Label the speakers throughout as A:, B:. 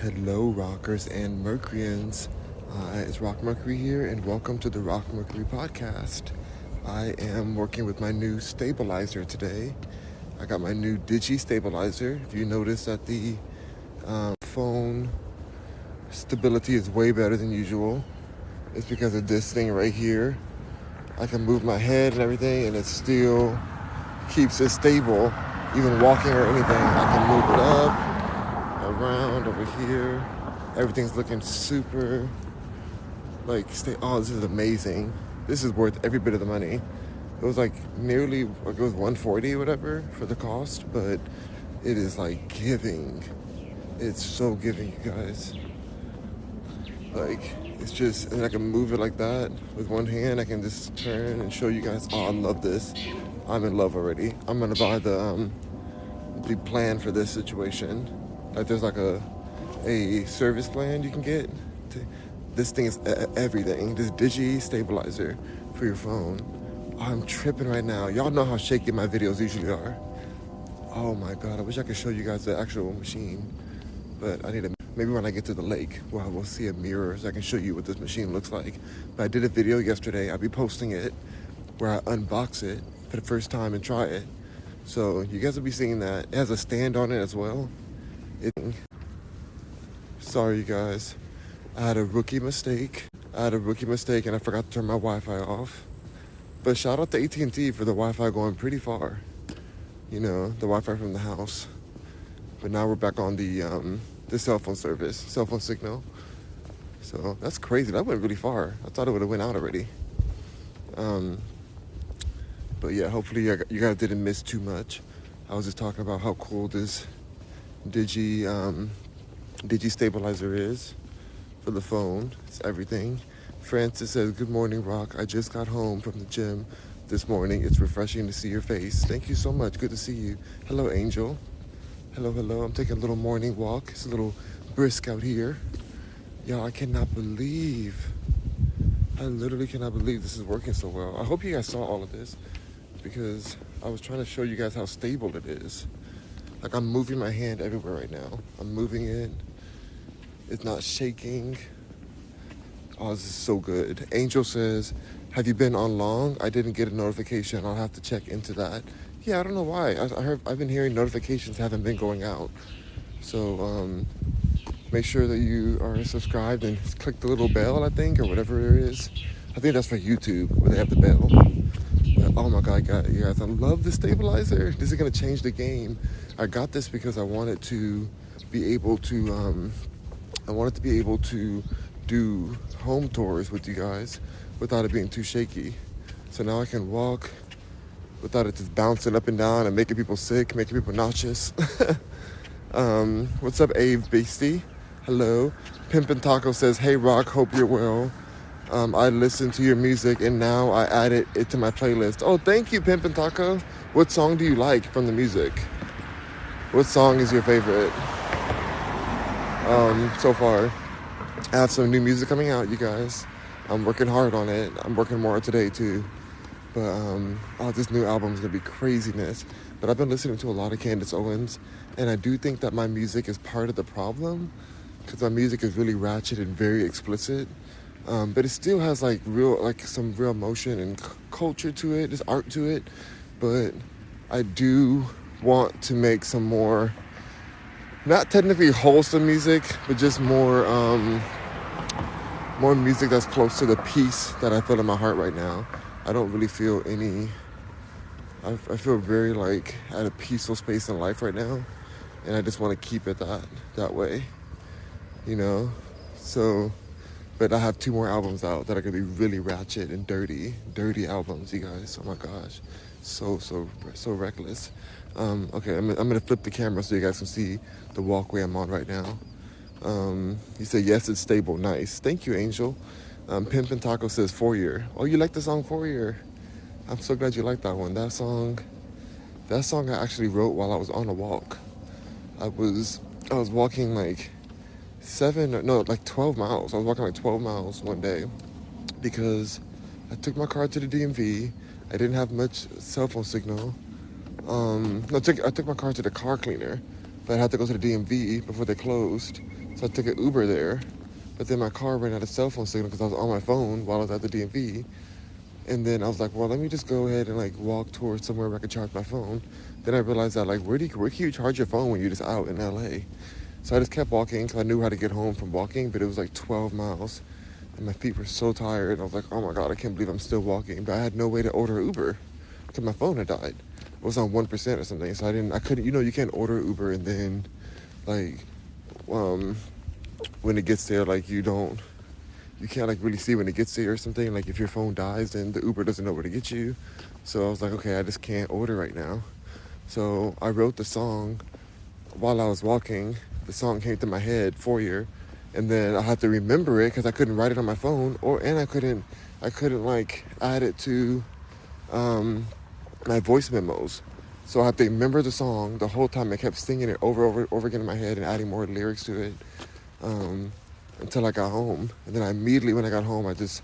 A: Hello, rockers and Mercuryans. It's Rock Mercury here, and welcome to the Rock Mercury podcast. I am working with my new stabilizer today. I got my new Diji Stabilizer. If you notice that the phone stability is way better than usual, it's because of this thing right here. I can move my head and everything, and it still keeps it stable, even walking or anything. I can move it up, around over here. Everything's looking super oh, this is amazing. This is worth every bit of the money. It was like nearly, it was $140 or whatever for the cost, but it is like giving. It's so giving, you guys. Like, it's just, and I can move it like that with one hand. I can just turn and show you guys. Oh, I love this. I'm in love already. I'm gonna buy the plan for this situation. Like, there's like a service plan you can get. This thing is everything. This Digi Stabilizer for your phone. I'm tripping right now. Y'all know how shaky my videos usually are. Oh my God, I wish I could show you guys the actual machine, but I need to. Maybe when I get to the lake, well, we'll see a mirror so I can show you what this machine looks like. But I did a video yesterday. I'll be posting it where I unbox it for the first time and try it. So you guys will be seeing that. It has a stand on it as well. Sorry, you guys. I had a rookie mistake and I forgot to turn my Wi-Fi off. But shout out to AT&T for the Wi-Fi going pretty far. You know, the Wi-Fi from the house. But now we're back on the cell phone signal. So that's crazy. That went really far. I thought it would have went out already. But yeah, hopefully you guys didn't miss too much. I was just talking about how cool this Digi Stabilizer is for the phone. It's everything. Francis says, "Good morning, Rock. I just got home from the gym this morning. It's refreshing to see your face." Thank you so much. Good to see you. Hello, Angel. Hello. I'm taking a little morning walk. It's a little brisk out here. Y'all, I literally cannot believe this is working so well. I hope you guys saw all of this because I was trying to show you guys how stable it is. Like, I'm moving my hand everywhere right now. I'm moving it. It's not shaking. Oh, this is so good. Angel says, "Have you been on long? I didn't get a notification. I'll have to check into that." Yeah, I don't know why. I've been hearing notifications haven't been going out. So make sure that you are subscribed and click the little bell, I think, or whatever it is. I think that's for YouTube where they have the bell. But oh my God, you guys, I love the stabilizer. This is gonna change the game. I got this because I wanted to be able to do home tours with you guys without it being too shaky. So now I can walk without it just bouncing up and down and making people sick, making people nauseous. What's up, Abe Beastie? Hello. Pimpin' Taco says, "Hey Rock, hope you're well. I listened to your music and now I added it to my playlist." Oh, thank you, Pimpin' Taco. What song do you like from the music? What song is your favorite so far? I have some new music coming out, you guys. I'm working hard on it. I'm working more today too. But this new album is gonna be craziness. But I've been listening to a lot of Candace Owens, and I do think that my music is part of the problem because my music is really ratchet and very explicit. But it still has some real emotion and culture to it. There's art to it. But I do want to make some more, not technically wholesome music, but just more music that's close to the peace that I feel in my heart right now. I don't really feel I feel very at a peaceful space in life right now, and I just want to keep it that way, you know. So, but I have 2 more albums out that are gonna be really ratchet and dirty albums, you guys. Oh my gosh, so reckless. Okay, I'm gonna flip the camera so you guys can see the walkway I'm on right now. He said, "Yes, it's stable." Nice. Thank you, Angel. Pimpin' Taco says, "4 Year." Oh, you like the song 4 Year? I'm so glad you like that one. That song I actually wrote while I was on a walk. I was walking 12 miles. I was walking 12 miles one day because I took my car to the DMV. I didn't have much cell phone signal. I took my car to the car cleaner, but I had to go to the DMV before they closed. So I took an Uber there, but then my car ran out of cell phone signal because I was on my phone while I was at the DMV. And then I was like, well, let me just go ahead and like walk towards somewhere where I could charge my phone. Then I realized that like, where can you charge your phone when you're just out in LA? So I just kept walking because I knew how to get home from walking, but it was like 12 miles. And my feet were so tired. I was like, oh my God, I can't believe I'm still walking. But I had no way to order Uber because my phone had died. It was on 1% or something. So I couldn't, you can't order Uber and then like, when it gets there, like you can't like really see when it gets there or something. Like if your phone dies, then the Uber doesn't know where to get you. So I was like, okay, I just can't order right now. So I wrote the song while I was walking. The song came to my head, Foyer, and then I had to remember it because I couldn't write it on my phone, and I couldn't like add it to my voice memos. So I had to remember the song the whole time. I kept singing it over again in my head and adding more lyrics to it until I got home. And then when I got home, I just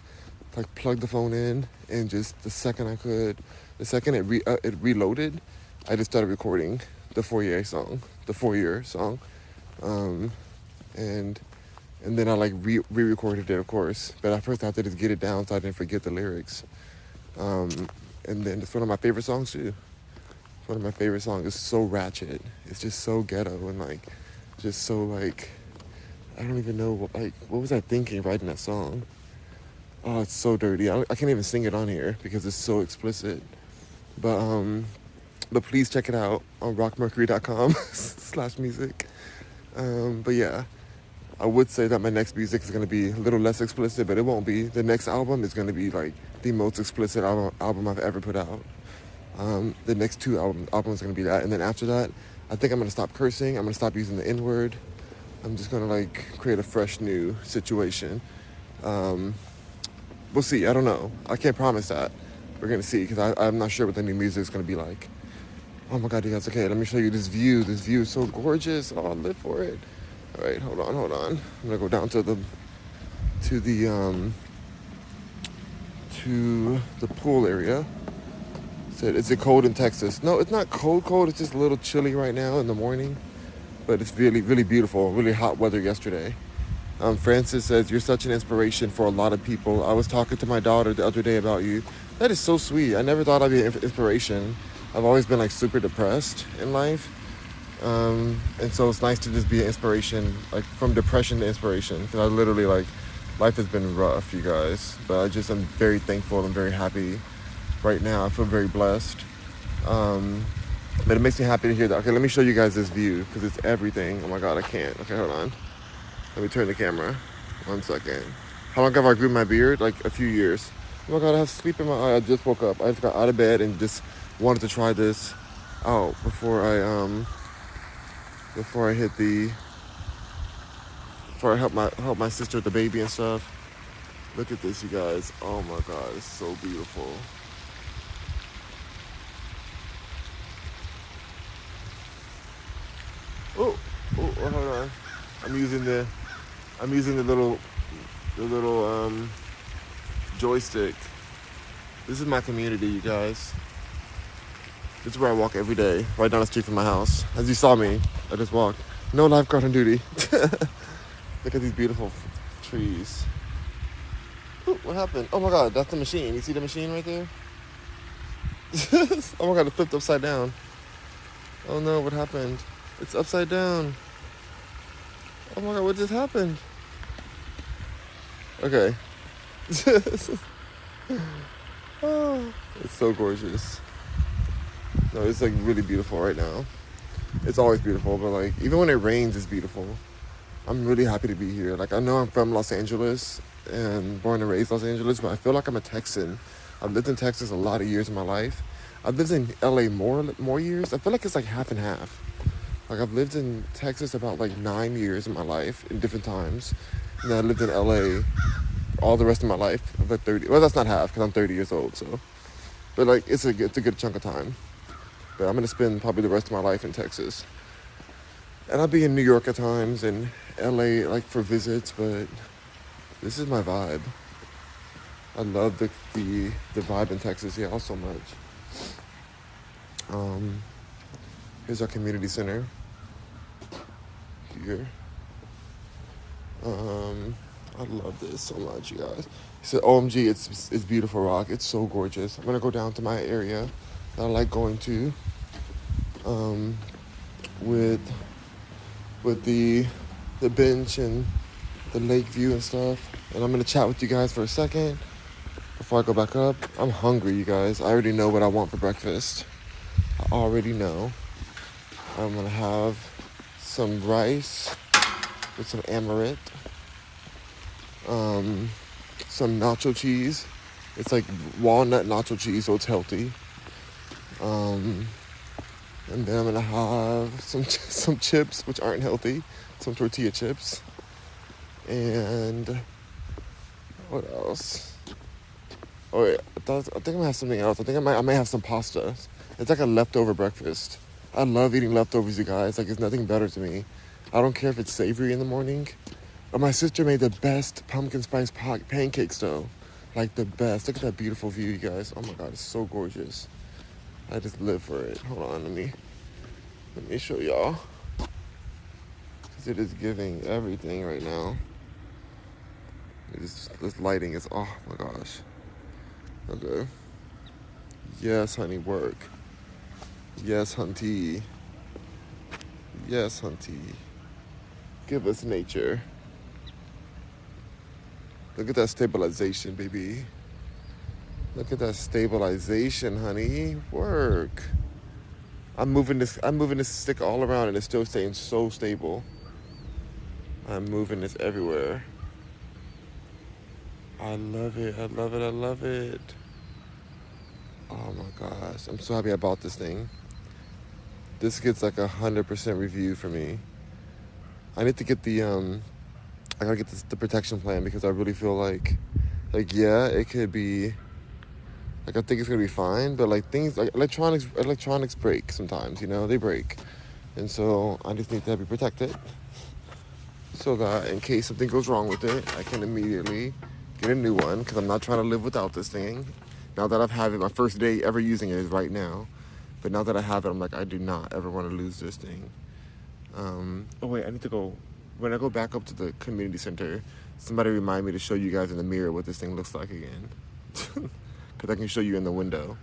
A: like plugged the phone in, and just the second it reloaded, I just started recording the Foyer song, and then I like re-recorded it, of course. But at first I had to just get it down so I didn't forget the lyrics. And then it's one of my favorite songs too. One of my favorite songs. It's so ratchet. It's just so ghetto and like, just so like, I don't even know what was I thinking writing that song? Oh, it's so dirty. I can't even sing it on here because it's so explicit. But please check it out on rockmercury.com/music. But yeah, I would say that my next music is going to be a little less explicit, but it won't be. The next album is going to be like the most explicit album I've ever put out. The next two albums are going to be that. And then after that, I think I'm going to stop cursing. I'm going to stop using the N-word. I'm just going to like create a fresh new situation. We'll see. I don't know. I can't promise that. We're going to see because I'm not sure what the new music is going to be like. Oh my God, you guys. Okay, let me show you this view. This view is so gorgeous. Oh, I live for it. All right, hold on. I'm going to go down to the pool area. Said, is it cold in Texas? No, it's not cold. It's just a little chilly right now in the morning. But it's really, really beautiful. Really hot weather yesterday. Francis says, you're such an inspiration for a lot of people. I was talking to my daughter the other day about you. That is so sweet. I never thought I'd be an inspiration. I've always been like super depressed in life. And so it's nice to just be an inspiration, like from depression to inspiration. Because I literally like, life has been rough, you guys. But I'm very thankful and very happy right now. I feel very blessed. But it makes me happy to hear that. Okay, let me show you guys this view because it's everything. Oh my God, I can't. Okay, hold on. Let me turn the camera. 1 second. How long have I grew my beard? Like a few years. Oh my God, I have sleep in my eye. I just woke up. I just got out of bed and just wanted to try this out before I help my sister with the baby and stuff. Look at this, you guys. Oh my God, it's so beautiful. Oh, hold on. I'm using the little joystick. This is my community, you guys. This is where I walk every day, right down the street from my house. As you saw me, I just walked. No lifeguard on duty. Look at these beautiful trees. Ooh, what happened? Oh my God, that's the machine. You see the machine right there? Oh my God, it flipped upside down. Oh no, what happened? It's upside down. Oh my God, what just happened? Okay. Oh, it's so gorgeous. No, it's like really beautiful right now. It's always beautiful, but like even when it rains, it's beautiful. I'm really happy to be here. Like I know I'm from Los Angeles and born and raised Los Angeles, but I feel like I'm a Texan. I've lived in Texas a lot of years in my life. I've lived in LA more years. I feel like it's like half and half. Like I've lived in Texas about like 9 years in my life in different times. And then I lived in LA all the rest of my life. I'm like 30. Well, that's not half because I'm 30 years old. So, but like it's a good chunk of time. But I'm gonna spend probably the rest of my life in Texas. And I'll be in New York at times and LA like for visits. But this is my vibe. I love the vibe in Texas. Yeah, so much. Here's our community center. Here. I love this so much, you guys. He said, OMG, it's beautiful rock. It's so gorgeous. I'm gonna go down to my area that I like going to, um, with the bench and the lake view and stuff. And I'm gonna chat with you guys for a second before I go back up. I'm hungry, you guys. I already know what I want for breakfast. I already know. I'm gonna have some rice with some amaranth, some nacho cheese. It's like walnut nacho cheese, so it's healthy. And then I'm gonna have some chips, which aren't healthy, some tortilla chips. And what else? Oh yeah, I think I'm gonna have something else. I think I may have some pasta. It's like a leftover breakfast. I love eating leftovers, you guys. Like, it's nothing better to me. I don't care if it's savory in the morning. But my sister made the best pumpkin spice pancakes, though. Like, the best. Look at that beautiful view, you guys. Oh my God, it's so gorgeous. I just live for it. Hold on, let me show y'all. Because it is giving everything right now. This lighting is, oh my gosh. Okay. Yes, honey, work. Yes, hunty. Yes, hunty. Give us nature. Look at that stabilization, baby. Look at that stabilization, honey. Work. I'm moving this stick all around and it's still staying so stable. I'm moving this everywhere. I love it. I love it. I love it. Oh my gosh. I'm so happy I bought this thing. This gets like 100% review for me. I need to get I gotta get the protection plan because I really feel like yeah, it could be, like, I think it's gonna be fine, but like things like electronics break sometimes, you know, they break. And so I just need to be protected so that in case something goes wrong with it, I can immediately get a new one because I'm not trying to live without this thing. Now that I've had it, my first day ever using it is right now. But now that I have it, I'm like, I do not ever want to lose this thing. Oh wait, I need to go. When I go back up to the community center, somebody remind me to show you guys in the mirror what this thing looks like again. Because I can show you in the window.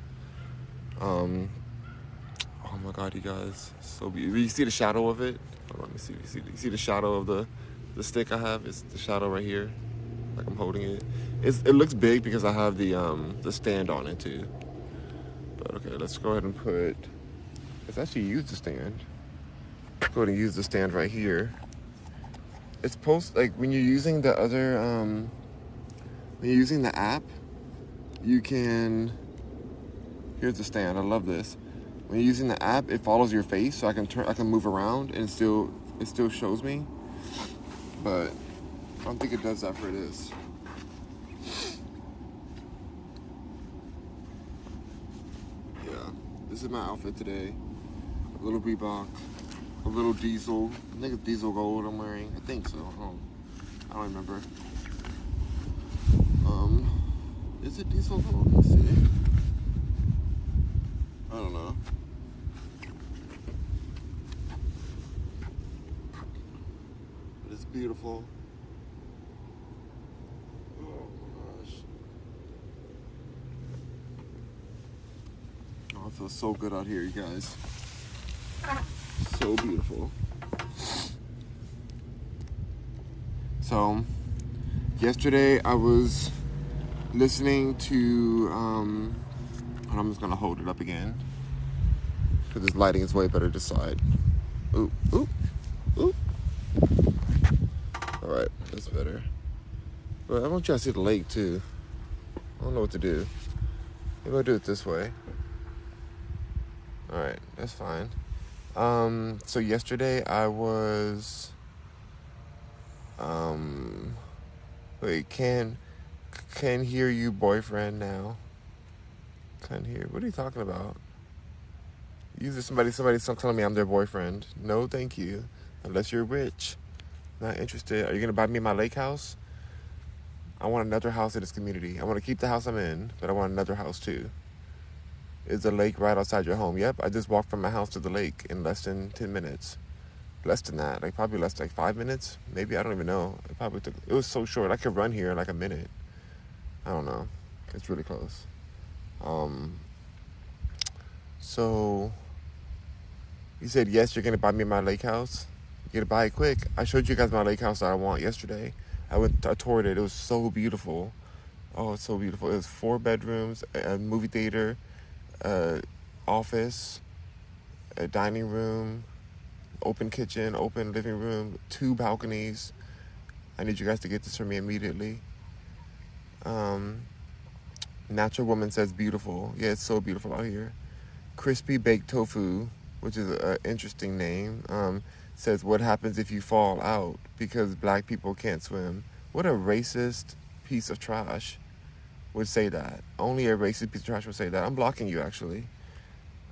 A: Oh my God, you guys. So beautiful. You see the shadow of it? Hold on, let me see. You see the shadow of the stick I have? It's the shadow right here. Like I'm holding it. It looks big because I have the stand on it too. But okay, let's go ahead and let's actually use the stand. Let's go ahead and use the stand right here. It's like when you're using the other, when you're using the app, you can, here's the stand, I love this. When you're using the app, it follows your face, so I can move around and it still shows me. But I don't think it does that for this. Yeah, this is my outfit today. A little Reebok, a little Diesel. I think it's Diesel Gold I'm wearing. I think so. I don't remember. Is it Diesel Gold? Let's see. I don't know. But it's beautiful. Oh my gosh. Oh, it feels so good out here, you guys. So beautiful. So, yesterday I was listening to, I'm just gonna hold it up again because this lighting is way better this side. Ooh, ooh, ooh. All right, that's better. But I want you to see the lake too. I don't know what to do. Maybe I'll do it this way. All right, that's fine. So yesterday I was, wait, can hear you boyfriend now. Can't hear. What are you talking about? Somebody's telling me I'm their boyfriend. No, thank you. Unless you're rich. Not interested. Are you gonna buy me my lake house? I want another house in this community. I want to keep the house I'm in, but I want another house too. Is the lake right outside your home? Yep, I just walked from my house to the lake in less than 10 minutes. less than that, like probably less, like 5 minutes, maybe. I don't even know. It was so short. I could run here in like a minute. I don't know. It's really close. So you said yes, you're gonna buy me my lake house. You're gonna buy it quick. I showed you guys my lake house that I want yesterday. I toured it. It was so beautiful. Oh, it's so beautiful. It was 4 bedrooms, a movie theater, office, a dining room, open kitchen, open living room, 2 balconies. I need you guys to get this for me immediately. Natural Woman says beautiful. Yeah, it's so beautiful out here. Crispy Baked Tofu, which is an interesting name, says, what happens if you fall out because black people can't swim? What a racist piece of trash would say that. Only a racist piece of trash would say that. I'm blocking you, actually.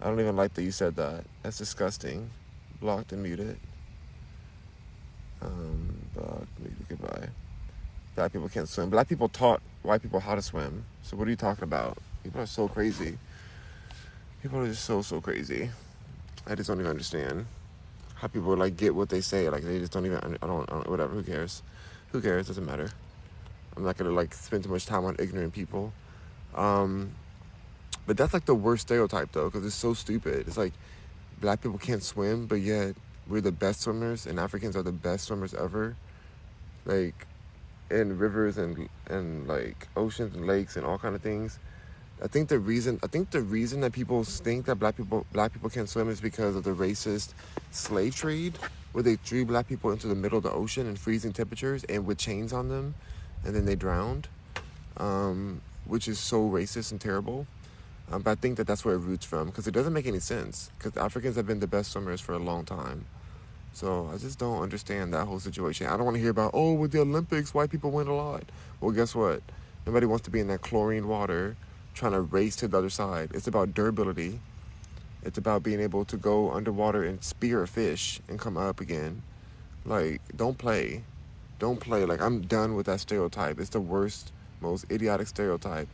A: I don't even like that you said that. That's disgusting. Blocked and muted. Blocked, muted, goodbye. Black people can't swim. Black people taught white people how to swim. So what are you talking about? People are so crazy. People are just so crazy. I just don't even understand how people like get what they say. Like they just don't even. I don't. Whatever. Who cares? Who cares? Doesn't matter. I'm not gonna like spend too much time on ignorant people. But that's like the worst stereotype though, because it's so stupid. It's like black people can't swim, but yet we're the best swimmers, and Africans are the best swimmers ever. Like in rivers and like oceans and lakes and all kind of things. I think the reason that people think that black people can't swim is because of the racist slave trade, where they threw black people into the middle of the ocean in freezing temperatures and with chains on them, and then they drowned, which is so racist and terrible. But I think that that's where it roots from, because it doesn't make any sense, because Africans have been the best swimmers for a long time. So I just don't understand that whole situation. I don't want to hear about, oh, with the Olympics, white people win a lot. Well, guess what? Nobody wants to be in that chlorine water trying to race to the other side. It's about durability. It's about being able to go underwater and spear a fish and come up again. Like, don't play. Don't play. Like, I'm done with that stereotype. It's the worst, most idiotic stereotype.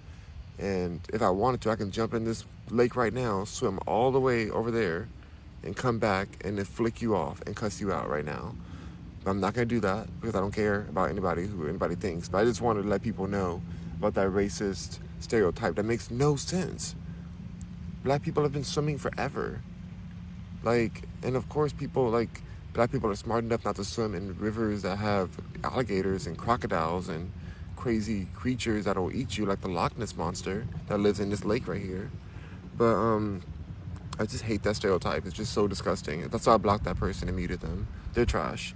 A: And if I wanted to, I can jump in this lake right now, swim all the way over there, and come back and then flick you off and cuss you out right now. But I'm not going to do that because I don't care about who anybody thinks. But I just wanted to let people know about that racist stereotype that makes no sense. Black people have been swimming forever. Like, and of course black people are smart enough not to swim in rivers that have alligators and crocodiles and crazy creatures that'll eat you, like the Loch Ness monster that lives in this lake right here. But I just hate that stereotype. It's just so disgusting. That's why I blocked that person and muted them. They're trash.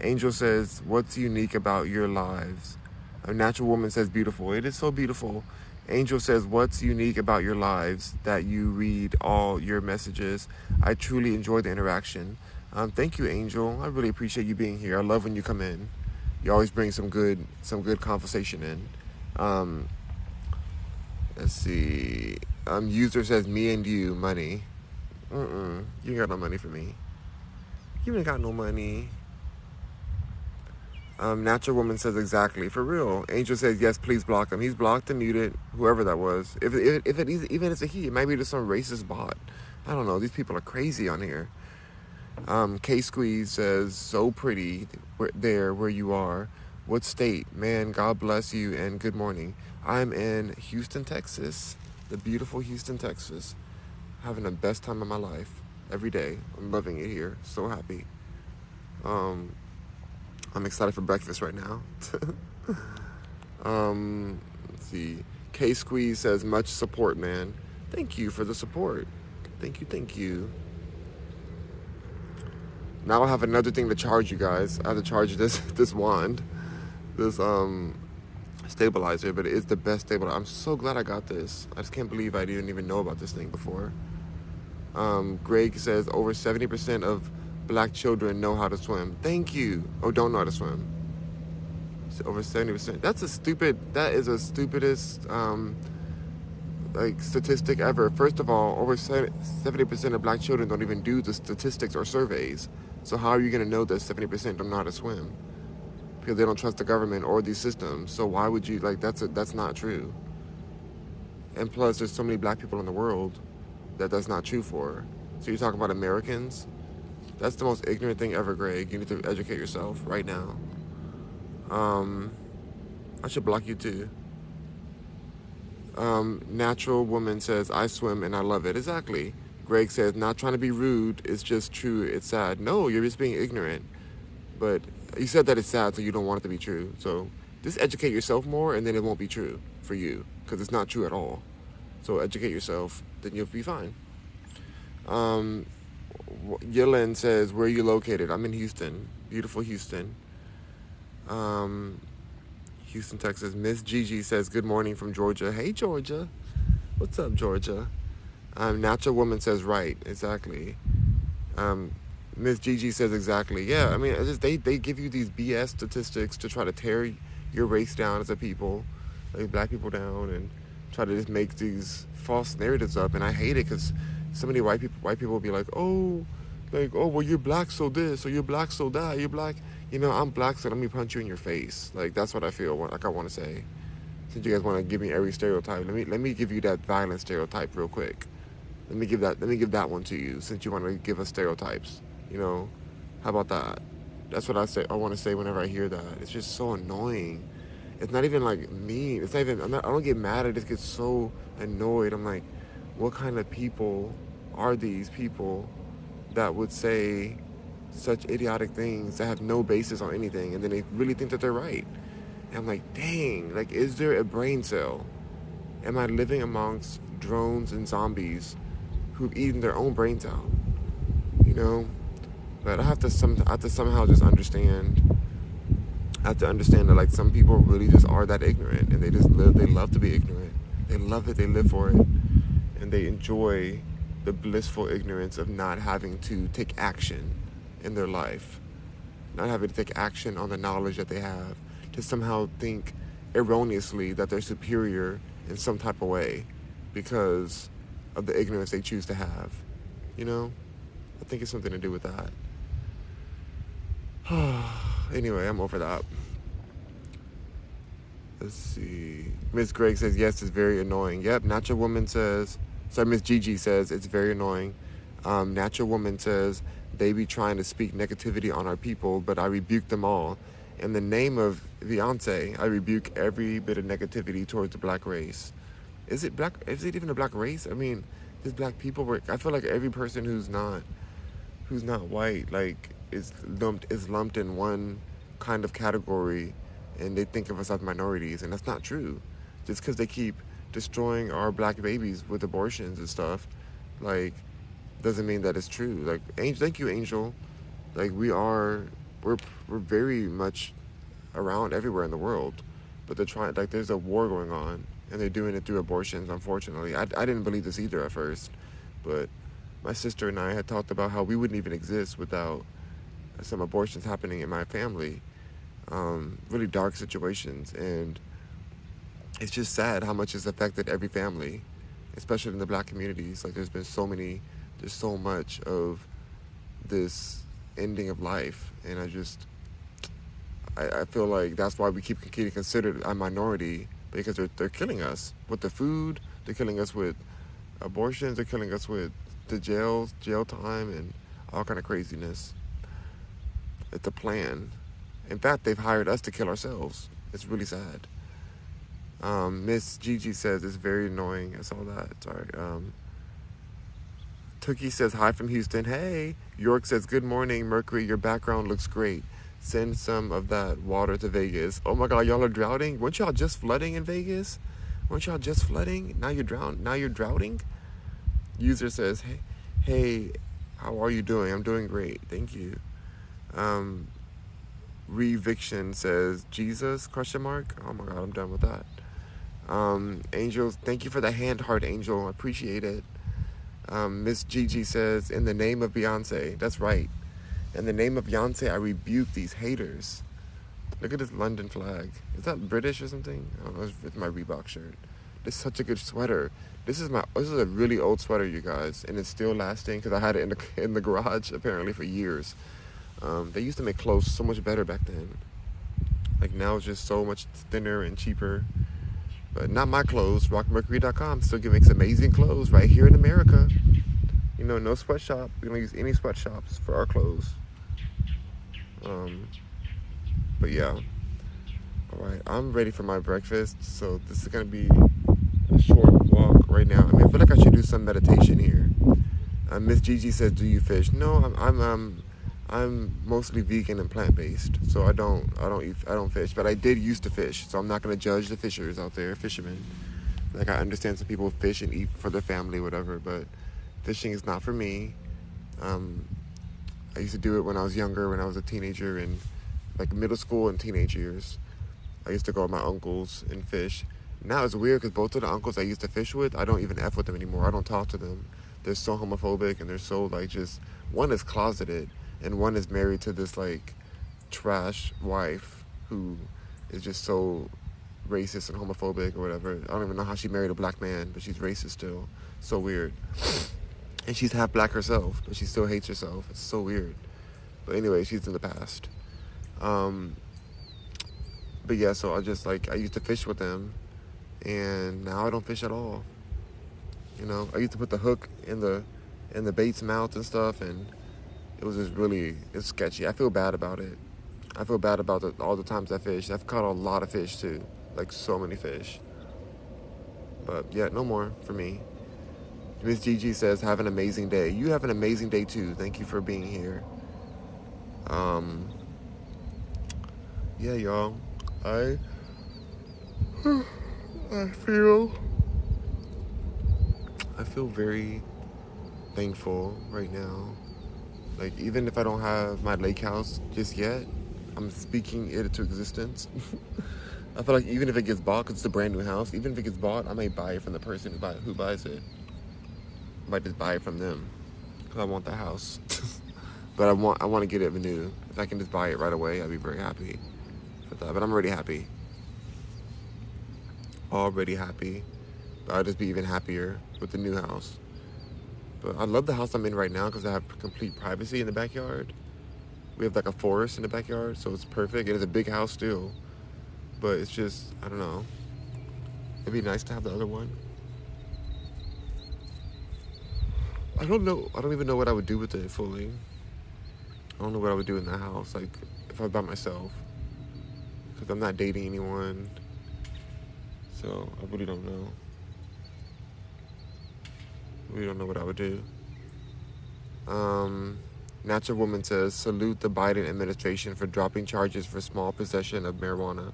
A: Angel says, what's unique about your lives? A Natural Woman says, beautiful. It is so beautiful. Angel says, what's unique about your lives that you read all your messages? I truly enjoy the interaction. Thank you, Angel. I really appreciate you being here. I love when you come in. You always bring some good conversation in. Let's see. User says, me and you, money. You ain't got no money for me. You ain't got no money. Natural Woman says, exactly. For real. Angel says, yes, please block him. He's blocked and muted, whoever that was. If it is, even if it's a he, it might be just some racist bot. I don't know. These people are crazy on here. K-Squeeze says, so pretty there where you are. What state? Man, God bless you and good morning. I'm in Houston, Texas. The beautiful Houston, Texas. Having the best time of my life every day. I'm loving it here. So happy. I'm excited for breakfast right now. Let's see. K-Squeeze says, much support, man. Thank you for the support. Thank you. Now I have another thing to charge you guys. I have to charge this wand. This stabilizer, but it is the best stabilizer. I'm so glad I got this. I just can't believe I didn't even know about this thing before. Greg says, over 70% of black children know how to swim. Thank you. Oh, don't know how to swim. So over 70%. That is the stupidest statistic ever. First of all, over 70% of black children don't even do the statistics or surveys. So how are you going to know that 70% don't know how to swim? Because they don't trust the government or these systems. So why would you, that's not true. And plus, there's so many black people in the world that's not true for. So you're talking about Americans? That's the most ignorant thing ever, Greg. You need to educate yourself right now. I should block you too. Natural woman says, I swim and I love it. Exactly. Greg says, not trying to be rude. It's just true. It's sad. No, you're just being ignorant. But you said that it's sad, so you don't want it to be true. So just educate yourself more, and then it won't be true for you, because it's not true at all. So educate yourself, then you'll be fine. Yellen says, where are you located? I'm in Houston. Beautiful Houston. Houston, Texas. Miss Gigi says, good morning from Georgia. Hey, Georgia. What's up, Georgia? Natural Woman says, right. Exactly. Miss Gigi says, exactly. Yeah, I mean, it's just, they give you these BS statistics to try to tear your race down as a people, like black people down, and try to just make these false narratives up. And I hate it, because so many white people will be like, oh, well, you're black, so this, or you're black, so that, you're black. You know, I'm black, so let me punch you in your face. Like, that's what I feel like I want to say. Since you guys want to give me every stereotype, let me give you that violent stereotype real quick. Let me give that one to you, since you want to give us stereotypes. You know, how about that? That's what I want to say whenever I hear that. It's just so annoying. It's not even like mean. It's not even. I don't get mad. I just get so annoyed. I'm like, what kind of people are these people that would say such idiotic things that have no basis on anything, and then they really think that they're right? And I'm like, dang. Like, is there a brain cell? Am I living amongst drones and zombies who've eaten their own brains out? You know. But I have to somehow just understand. I have to understand that, like, some people really just are that ignorant, and they love to be ignorant. They love it. They live for it, and they enjoy the blissful ignorance of not having to take action in their life, not having to take action on the knowledge that they have, to somehow think erroneously that they're superior in some type of way because of the ignorance they choose to have. You know, I think it's something to do with that. Anyway, I'm over that. Let's see. Miss Greg says, yes, it's very annoying. Yep, Natural Woman says, Miss Gigi says, it's very annoying. Natural Woman says, they be trying to speak negativity on our people, but I rebuke them all. In the name of Beyonce, I rebuke every bit of negativity towards the black race. Is it black? Is it even a black race? I mean, there's black people. I feel like every person who's not white, like, is lumped in one kind of category, and they think of us as minorities, and that's not true. Just because they keep destroying our black babies with abortions and stuff, like, doesn't mean that it's true. Like, thank you, Angel. Like, we're very much around everywhere in the world, but they're trying, like, there's a war going on, and they're doing it through abortions, unfortunately. I didn't believe this either at first, but my sister and I had talked about how we wouldn't even exist without some abortions happening in my family. Really dark situations, and it's just sad how much it's affected every family, especially in the black communities. Like, there's so much of this ending of life, and I feel like that's why we keep getting considered a minority, because they're killing us with the food, they're killing us with abortions, they're killing us with the jail time, and all kind of craziness. It's a plan. In fact, they've hired us to kill ourselves. It's really sad. Miss Gigi says it's very annoying. I saw that. Sorry. Tookie says hi from Houston. Hey. York says good morning, Mercury. Your background looks great. Send some of that water to Vegas. Oh my God, y'all are drowning. Weren't y'all just flooding in Vegas? Weren't y'all just flooding? Now you're drowning. User says, hey, how are you doing? I'm doing great. Thank you. Reviction says, Jesus, ? Oh my God, I'm done with that. Angel, thank you for the hand heart, Angel. I appreciate it. Miss Gigi says, in the name of Beyonce. That's right. In the name of Beyonce, I rebuke these haters. Look at this London flag. Is that British or something? I don't know. It's my Reebok shirt. This is such a good sweater. This is a really old sweater, you guys, and it's still lasting because I had it in the garage apparently for years. They used to make clothes so much better back then. Like, now it's just so much thinner and cheaper. But not my clothes. RockMercury.com still makes amazing clothes right here in America. no sweatshop. We don't use any sweatshops for our clothes. But yeah. All right, I'm ready for my breakfast. So this is gonna be a short walk right now. I feel like I should do some meditation here. Miss Gigi says, "Do you fish?" No, I'm mostly vegan and plant based, so I don't fish. But I did used to fish, so I'm not gonna judge the fishers out there, fishermen. Like I understand some people fish and eat for their family, whatever. But fishing is not for me. Um, I used to do it when I was younger, when I was a teenager, and like middle school and teenage years. I used to go with my uncles and fish. Now it's weird because both of the uncles I used to fish with, I don't even F with them anymore. I don't talk to them. They're so homophobic and they're so like just, one is closeted and one is married to this like trash wife who is just so racist and homophobic or whatever. I don't even know how she married a black man, but she's racist still. So weird. And she's half black herself, but she still hates herself. It's so weird. But anyway, she's in the past. But yeah, so I used to fish with them, and now I don't fish at all. I used to put the hook in the bait's mouth and stuff, and it was just it's sketchy. I feel bad about it. I feel bad about all the times I fished. I've caught a lot of fish too, like so many fish. But yeah, no more for me. Miss Gigi says, "Have an amazing day." You have an amazing day too. Thank you for being here. Yeah, y'all. I I feel very thankful right now. Like even if I don't have my lake house just yet, I'm speaking it into existence. I feel like even if it gets bought, because it's a brand new house, even if it gets bought, I may buy it from the person who buys it. I might just buy it from them because I want the house. But I want to get it new. If I can just buy it right away, I'd be very happy for that. But I'm already happy. Already happy. But I'll just be even happier with the new house. But I love the house I'm in right now because I have complete privacy in the backyard. We have like a forest in the backyard, so it's perfect. It is a big house still, but it's just, I don't know. It'd be nice to have the other one. I don't know. I don't even know what I would do with it fully. I don't know what I would do in that house, like if I was by myself, because I'm not dating anyone. So I really don't know. We don't know what I would do. Natural Woman says, "Salute the Biden administration for dropping charges for small possession of marijuana."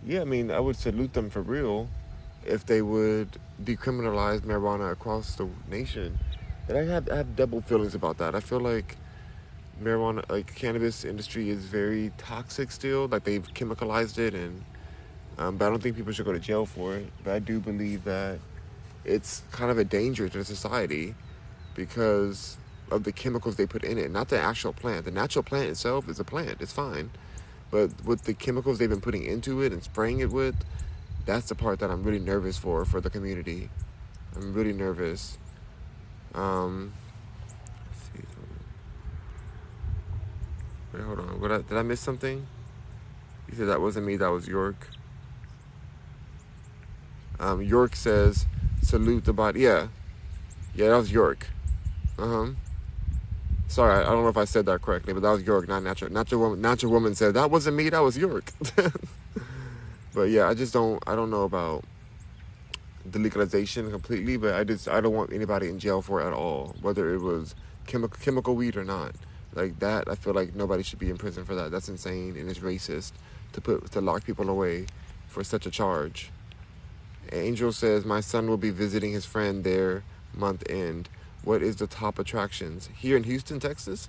A: Yeah, I would salute them for real if they would decriminalize marijuana across the nation. But I have double feelings about that. I feel like marijuana, like cannabis industry is very toxic still. Like they've chemicalized it, and but I don't think people should go to jail for it. But I do believe that it's kind of a danger to society because of the chemicals they put in it, not the actual plant. The natural plant itself is a plant, it's fine. But with the chemicals they've been putting into it and spraying it with, that's the part that I'm really nervous for the community. I'm really nervous. Let's see. Wait, hold on. Did I miss something? You said that wasn't me, that was York. York says, "Salute the body." Yeah, that was York. Sorry, I don't know if I said that correctly, but that was York, not Natural. Natural Woman said, "That wasn't me, that was York." But yeah, I don't know about the legalization completely, but I don't want anybody in jail for it at all, whether it was chemical weed or not. Like that, I feel like nobody should be in prison for that. That's insane and it's racist to lock people away for such a charge. Angel says, "My son will be visiting his friend there month end. What is the top attractions here in Houston, Texas?"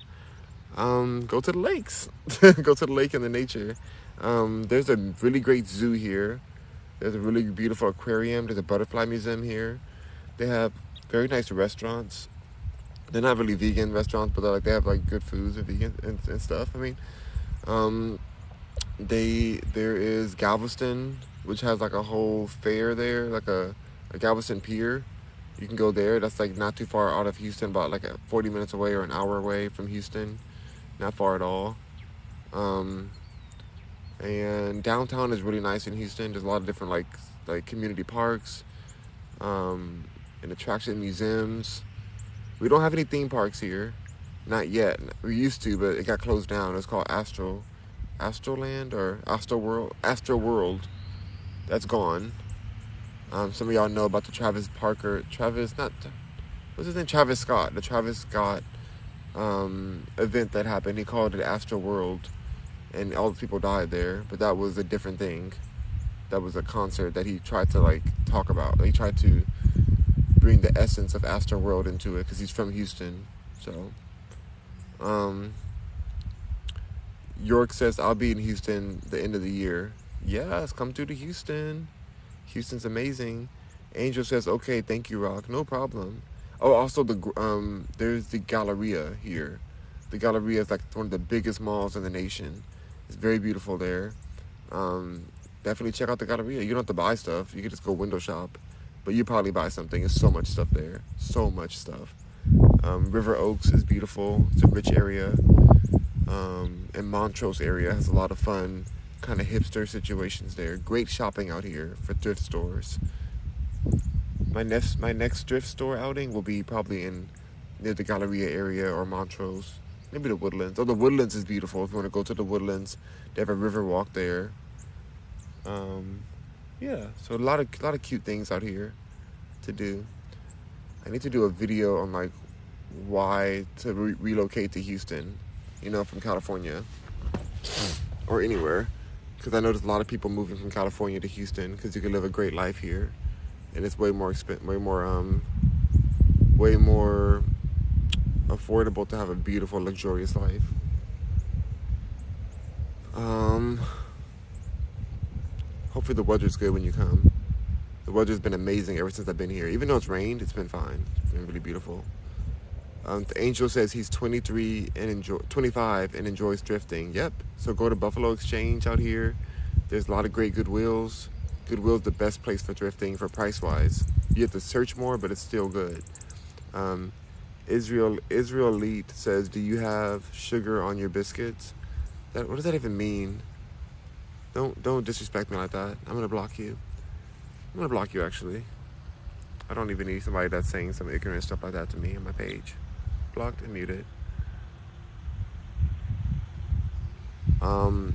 A: Go to the lakes. Go to the lake and the nature. There's a really great zoo here. There's a really beautiful aquarium. There's a butterfly museum here. They have very nice restaurants. They're not really vegan restaurants, but they have like good foods and vegan and stuff. There is Galveston, which has like a whole fair there, like a Galveston Pier. You can go there. That's like not too far out of Houston, about like 40 minutes away or an hour away from Houston. Not far at all. And downtown is really nice in Houston. There's a lot of different like community parks, and attraction museums. We don't have any theme parks here. Not yet. We used to, but it got closed down. It's called Astroland or Astro World. That's gone. Some of y'all know about the what's his name? Travis Scott. The Travis Scott event that happened. He called it Astro World, and all the people died there. But that was a different thing. That was a concert that he tried to like talk about. He tried to bring the essence of Astro World into it because he's from Houston. So, York says I'll be in Houston the end of the year. Yes, come through to Houston. Houston's amazing. Angel says, okay, thank you, Rock. No problem. Oh, also there's the Galleria here. The Galleria is like one of the biggest malls in the nation. It's very beautiful there. Definitely check out the Galleria. You don't have to buy stuff. You can just go window shop. But you probably buy something. There's so much stuff there. So much stuff. River Oaks is beautiful. It's a rich area. And Montrose area has a lot of fun kind of hipster situations there. Great shopping out here for thrift stores. My next thrift store outing will be probably near the Galleria area or Montrose. Maybe the Woodlands. Oh, the Woodlands is beautiful if you want to go to the Woodlands. They have a river walk there. Yeah, so a lot of cute things out here to do. I need to do a video on like why to relocate to Houston, from California or anywhere, because I noticed a lot of people moving from California to Houston because you can live a great life here, and it's way more affordable to have a beautiful, luxurious life. Hopefully the weather's good when you come. The weather's been amazing ever since I've been here. Even though it's rained, it's been fine. It's been really beautiful. The Angel says he's 25 and enjoys drifting. Yep. So go to Buffalo Exchange out here. There's a lot of great Goodwills. Goodwill's the best place for drifting for price-wise. You have to search more, but it's still good. Israel Elite says, do you have sugar on your biscuits? What does that even mean? Don't disrespect me like that. I'm gonna block you. I'm gonna block you, actually. I don't even need somebody that's saying some ignorant stuff like that to me on my page. Blocked and muted. John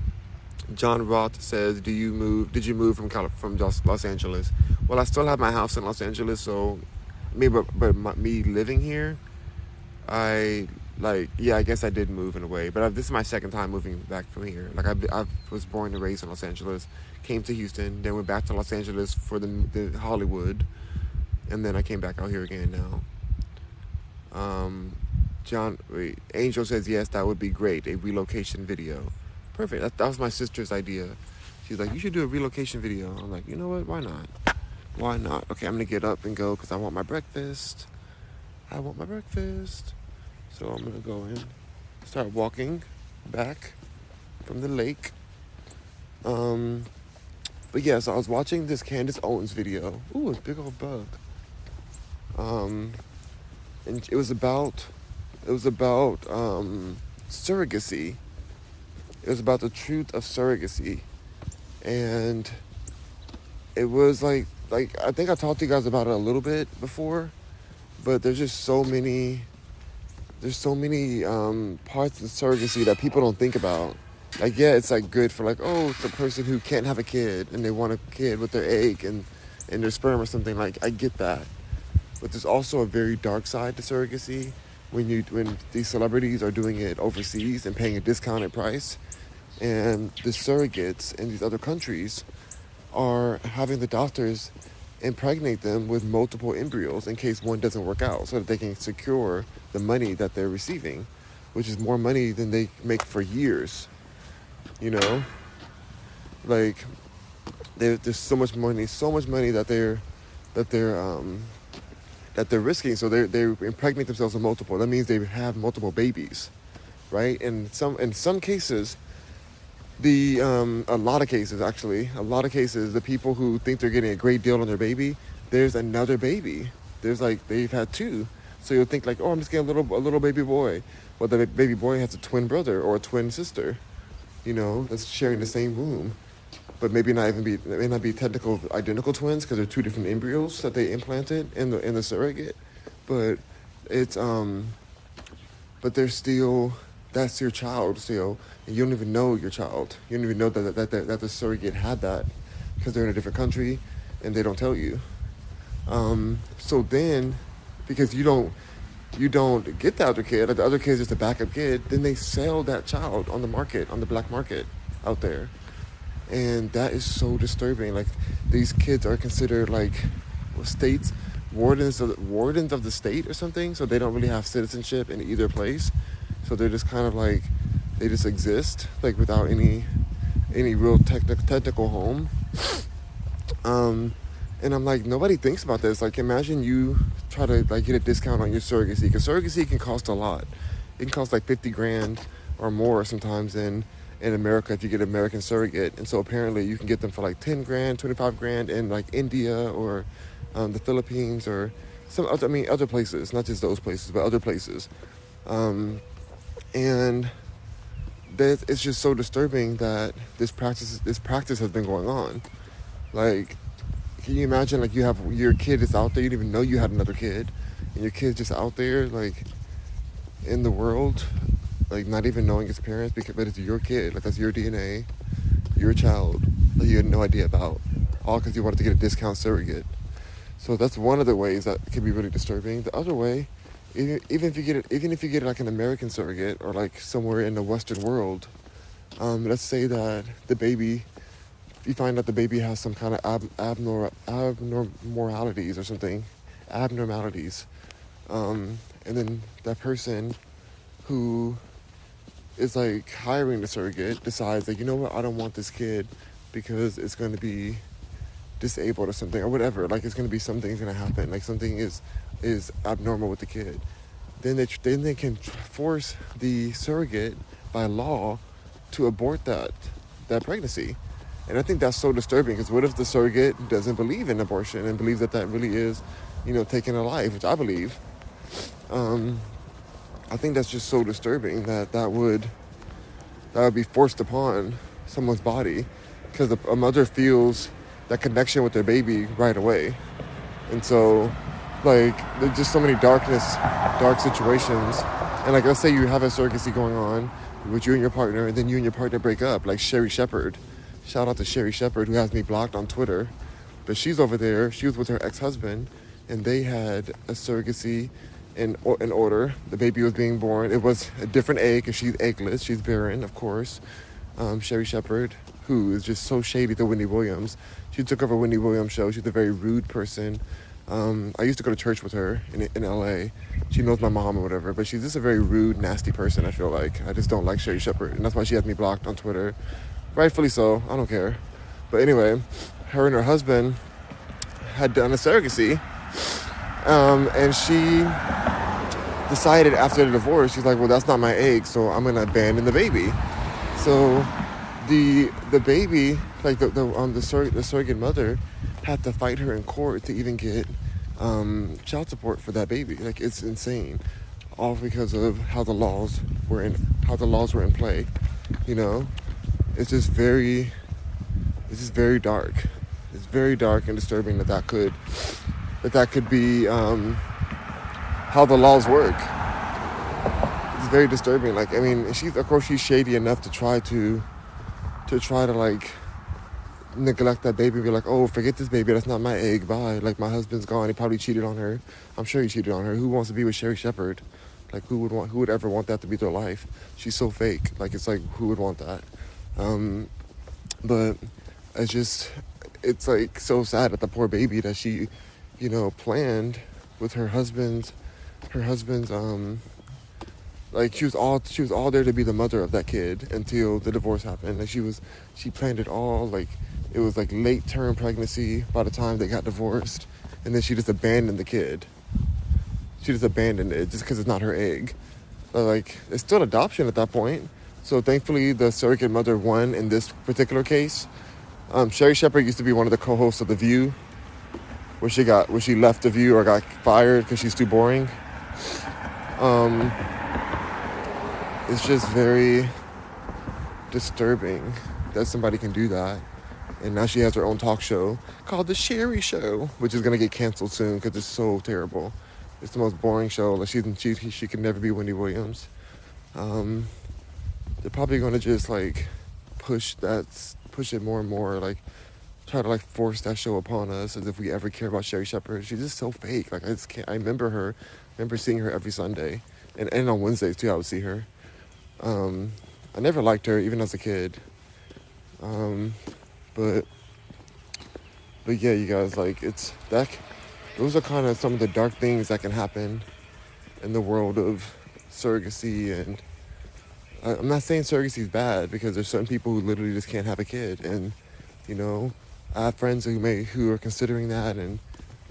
A: Roth says, did you move from Los Angeles? Well, I still have my house in Los Angeles, so me living here, I guess I did move in a way, but this is my second time moving back from here. Like I was born and raised in Los Angeles, came to Houston, then went back to Los Angeles for the Hollywood, and then I came back out here again now. Angel says yes, that would be great, a relocation video. Perfect. That was my sister's idea. She's like, you should do a relocation video. I'm like, you know what? Why not? Why not? Okay, I'm gonna get up and go because I want my breakfast. So I'm gonna go and start walking back from the lake. But yeah, so I was watching this Candace Owens video. Ooh, a big old bug. And it was about surrogacy. It was about the truth of surrogacy, and it was like I think I talked to you guys about it a little bit before, but there's just so many parts of surrogacy that people don't think about. Like, yeah, it's like good for like, oh, it's a person who can't have a kid and they want a kid with their egg and their sperm or something. Like, I get that, but there's also a very dark side to surrogacy when these celebrities are doing it overseas and paying a discounted price, and the surrogates in these other countries are having the doctors impregnate them with multiple embryos in case one doesn't work out, so that they can secure the money that they're receiving, which is more money than they make for years. Like there's so much money that they're risking. So they impregnate themselves with multiple. That means they have multiple babies, right? And in some cases, a lot of cases, the people who think they're getting a great deal on their baby, there's another baby. There's they've had two. So you'll think like, oh, I'm just getting a little baby boy. Well, the baby boy has a twin brother or a twin sister, that's sharing the same womb. But maybe not be identical twins because they're two different embryos that they implanted in the surrogate. But It's but they're still, that's your child still, and you don't even know your child. You don't even know that the surrogate had that because they're in a different country, and they don't tell you. So then, because you don't get the other kid, the other kid is just a backup kid, then they sell that child on the market, on the black market out there. And that is so disturbing. Like, these kids are considered like states wardens of the state or something, so they don't really have citizenship in either place. So they're just kind of like, they just exist like without any real technical home. And I'm like, nobody thinks about this. Like, imagine you try to like get a discount on your surrogacy, because surrogacy can cost a lot. It can cost like 50 grand or more sometimes in America if you get an American surrogate. And so apparently you can get them for like 10 grand, 25 grand in like India or the Philippines or some other, other places, not just those places, but other places. And that it's just so disturbing that this practice has been going on. Like, can you imagine, like, you have your kid is out there, you didn't even know you had another kid, and your kid's just out there, like, in the world, like, not even knowing its parents, but it's your kid, like, that's your DNA, your child, that you had no idea about, all because you wanted to get a discount surrogate. So that's one of the ways that can be really disturbing. The other way, even if you get like an American surrogate, or like somewhere in the Western world, let's say that the baby, you find out the baby has some kind of abnormalities or something, abnormalities, and then that person who is like hiring the surrogate decides that, you know what, I don't want this kid because it's going to be disabled or something or whatever. Like, it's going to be something's going to happen. Like, something is abnormal with the kid. Then they can force the surrogate by law to abort that pregnancy. And I think that's so disturbing, because what if the surrogate doesn't believe in abortion and believes that really is, taking a life, which I believe. I think that's just so disturbing that would be forced upon someone's body, because a mother feels that connection with their baby right away. And so, like, there's just so many dark situations. And like, let's say you have a surrogacy going on with you and your partner, and then you and your partner break up, like Sherry Shepherd. Shout out to Sherry Shepherd, who has me blocked on Twitter. But she's over there, she was with her ex-husband, and they had a surrogacy in order. The baby was being born. It was a different egg, because she's eggless, she's barren, of course. Sherry Shepherd, who is just so shady to Wendy Williams. She took over Wendy Williams' show. She's a very rude person. I used to go to church with her in LA. She knows my mom or whatever, but she's just a very rude, nasty person, I feel like. I just don't like Sherry Shepherd, and that's why she has me blocked on Twitter. Rightfully so, I don't care. But anyway, her and her husband had done a surrogacy, and she decided after the divorce, she's like, well, that's not my egg, so I'm gonna abandon the baby. So the baby, like the surrogate mother, had to fight her in court to even get child support for that baby. Like, it's insane, all because of how the laws were in play. It's just very dark. It's very dark and disturbing that could be how the laws work. It's very disturbing. Like, she's shady enough to try to like neglect that baby and be like, oh, forget this baby, that's not my egg, bye. Like, my husband's gone, he probably cheated on her. I'm sure he cheated on her. Who wants to be with Sherry Shepherd? Like, who would ever want that to be their life? She's so fake. Like, it's like, who would want that? But it's like so sad that the poor baby that she, planned with her husband's, like, she was all there to be the mother of that kid until the divorce happened. Like, she planned it all. Like, it was like late term pregnancy by the time they got divorced, and then she just abandoned the kid. She just abandoned it just because it's not her egg. But, like, it's still adoption at that point. So thankfully, the surrogate mother won in this particular case. Sherry Shepherd used to be one of the co-hosts of The View, where she left The View or got fired because she's too boring. It's just very disturbing that somebody can do that. And now she has her own talk show called The Sherry Show, which is going to get canceled soon because it's so terrible. It's the most boring show. Like she could never be Wendy Williams. They're probably gonna just like push it more and more. Like try to like force that show upon us as if we ever care about Sherry Shepherd. She's just so fake. Like I just can't. I remember seeing her every Sunday, and on Wednesdays too. I would see her. I never liked her even as a kid. But yeah, you guys, like it's that. Those are kind of some of the dark things that can happen in the world of surrogacy. And I'm not saying surrogacy is bad, because there's certain people who literally just can't have a kid, and you know, I have friends who are considering that, and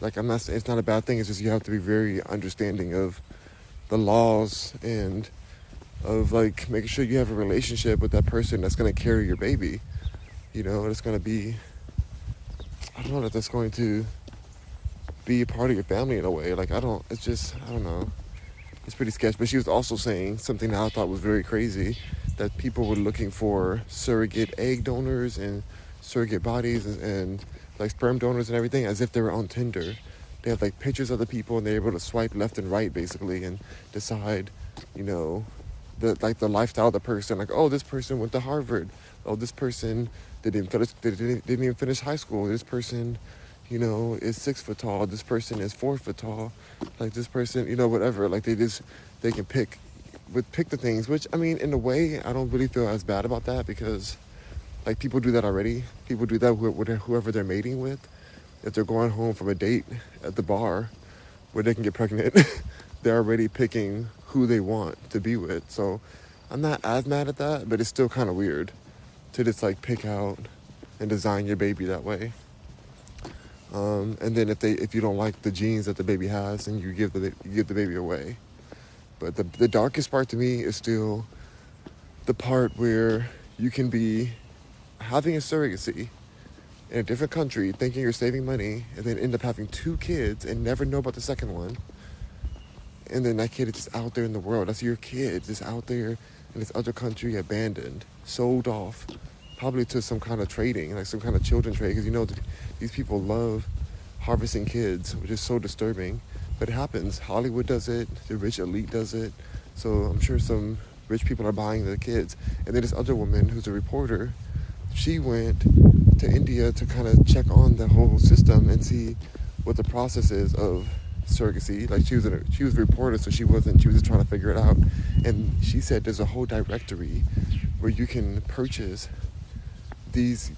A: like I'm not saying it's not a bad thing. It's just you have to be very understanding of the laws and of like making sure you have a relationship with that person that's going to carry your baby. You know, it's going to be, I don't know, that's going to be a part of your family in a way. Like I don't know. It's pretty sketchy. But she was also saying something that I thought was very crazy, that people were looking for surrogate egg donors and surrogate bodies and like sperm donors and everything as if they were on Tinder. They have like pictures of the people, and they're able to swipe left and right basically and decide, you know, the lifestyle of the person. Like, oh, this person went to Harvard. Oh, this person didn't even finish high school. This person, you know, is 6 foot tall. This person is 4 foot tall. Like this person, you know, whatever. Like they can pick the things, which I mean, in a way, I don't really feel as bad about that, because like people do that already. People do that with whoever they're mating with. If they're going home from a date at the bar where they can get pregnant, they're already picking who they want to be with. So I'm not as mad at that, but it's still kind of weird to just like pick out and design your baby that way. And then if you don't like the genes that the baby has, then you give the baby away. But the darkest part to me is still the part where you can be having a surrogacy in a different country, thinking you're saving money, and then end up having 2 kids and never know about the second one. And then that kid is just out there in the world. That's your kid, just out there in this other country, abandoned, sold off, probably to some kind of trading, like some kind of children trade. Because you know, these people love harvesting kids, which is so disturbing. But it happens. Hollywood does it. The rich elite does it. So I'm sure some rich people are buying the kids. And then this other woman who's a reporter, she went to India to kind of check on the whole system and see what the process is of surrogacy. Like she was a reporter, so she was just trying to figure it out. And she said there's a whole directory where you can purchase these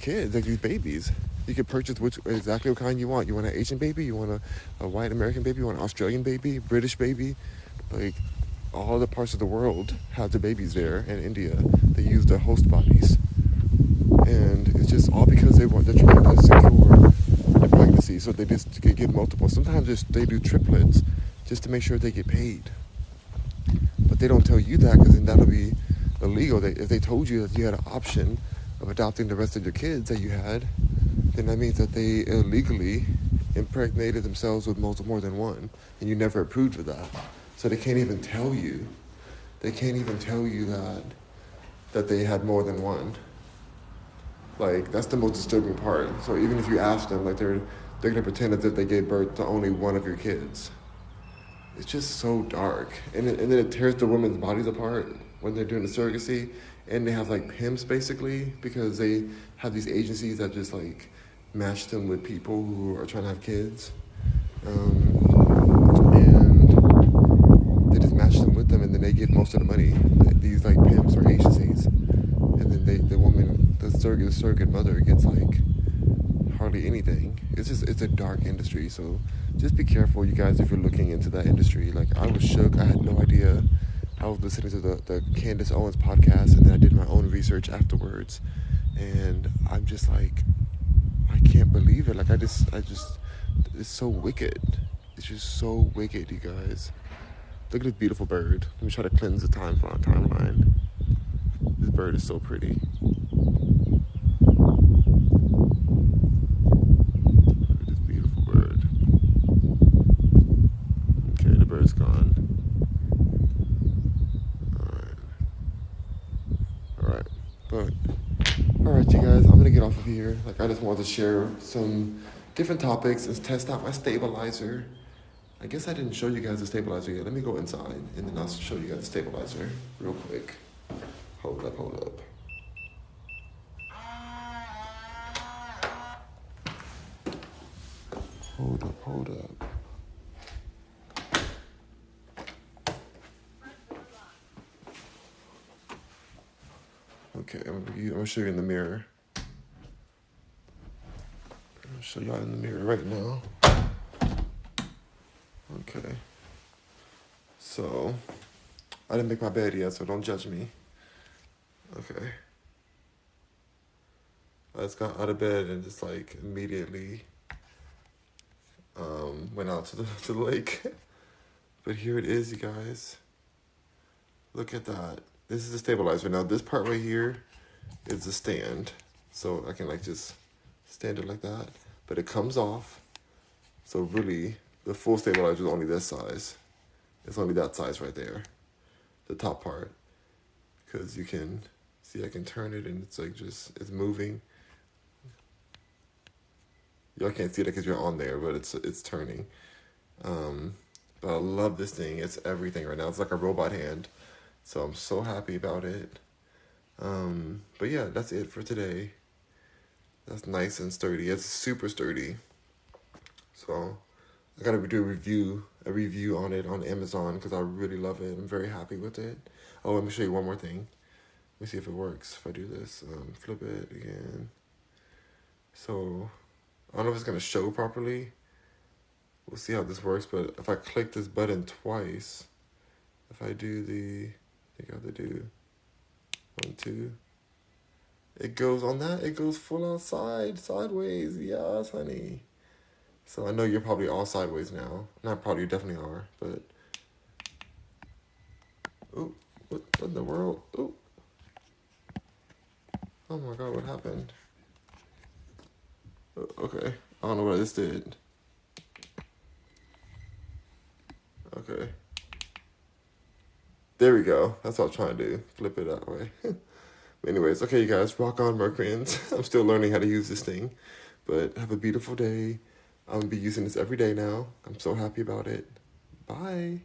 A: kids, like these babies. You can purchase exactly what kind you want. You want an Asian baby, you want a white American baby, you want an Australian baby, British baby. Like all other parts of the world have the babies there. In India, they use their host bodies. And it's just all because they're trying to secure the pregnancy, so they just can get multiple. Sometimes they do triplets just to make sure they get paid. But they don't tell you that, because then that'll be illegal. If they told you that you had an option of adopting the rest of your kids that you had, then that means that they illegally impregnated themselves with more than one, and you never approved of that. So they can't even tell you. They can't even tell you that they had more than one. Like, that's the most disturbing part. So even if you ask them, like they're gonna pretend as if they gave birth to only one of your kids. It's just so dark. And then it tears the women's bodies apart when they're doing the surrogacy. And they have like pimps basically, because they have these agencies that just like match them with people who are trying to have kids. And they just match them with them, and then they get most of the money. These like pimps or agencies. And then the surrogate mother gets like hardly anything. It's a dark industry. So just be careful, you guys, if you're looking into that industry. Like I was shook. I had no idea. I was listening to the Candace Owens podcast, and then I did my own research afterwards. And I'm just like, I can't believe it. Like I just, it's so wicked. It's just so wicked, you guys. Look at this beautiful bird. Let me try to cleanse the timeline. This bird is so pretty. Look at this beautiful bird. Okay, the bird's gone. Alright. But, alright, you guys, I'm gonna get off of here. Like, I just wanted to share some different topics and test out my stabilizer. I guess I didn't show you guys the stabilizer yet. Let me go inside and then I'll show you guys the stabilizer real quick. Hold up, hold up. Hold up, hold up. Okay, I'm gonna show you in the mirror. I'm gonna show y'all in the mirror right now. Okay. So, I didn't make my bed yet, so don't judge me. Okay. I just got out of bed and just like immediately went out to the lake. But here it is, you guys. Look at that. This is the stabilizer. Now this part right here is the stand. So I can like just stand it like that. But it comes off. So really, the full stabilizer is only this size. It's only that size right there. The top part. Because you can see I can turn it and it's like just, it's moving. Y'all can't see that because you're on there, but it's turning. But I love this thing. It's everything right now. It's like a robot hand. So I'm so happy about it. But yeah, that's it for today. That's nice and sturdy. It's super sturdy. So I gotta do a review on it on Amazon because I really love it. I'm very happy with it. Oh, let me show you one more thing. Let me see if it works. If I do this, flip it again. So I don't know if it's gonna show properly. We'll see how this works, but if I click this button twice, if I do I think I have to do 1, 2. It goes on that, it goes full outside, sideways. Yes, honey. So I know you're probably all sideways now. Not probably, you definitely are, but. Ooh, what in the world? Ooh. Oh my God, what happened? Okay, I don't know what I just did. Okay. There we go. That's what I was trying to do. Flip it that way. But anyways, okay, you guys, rock on, Mercuryans. I'm still learning how to use this thing. But have a beautiful day. I'm going to be using this every day now. I'm so happy about it. Bye.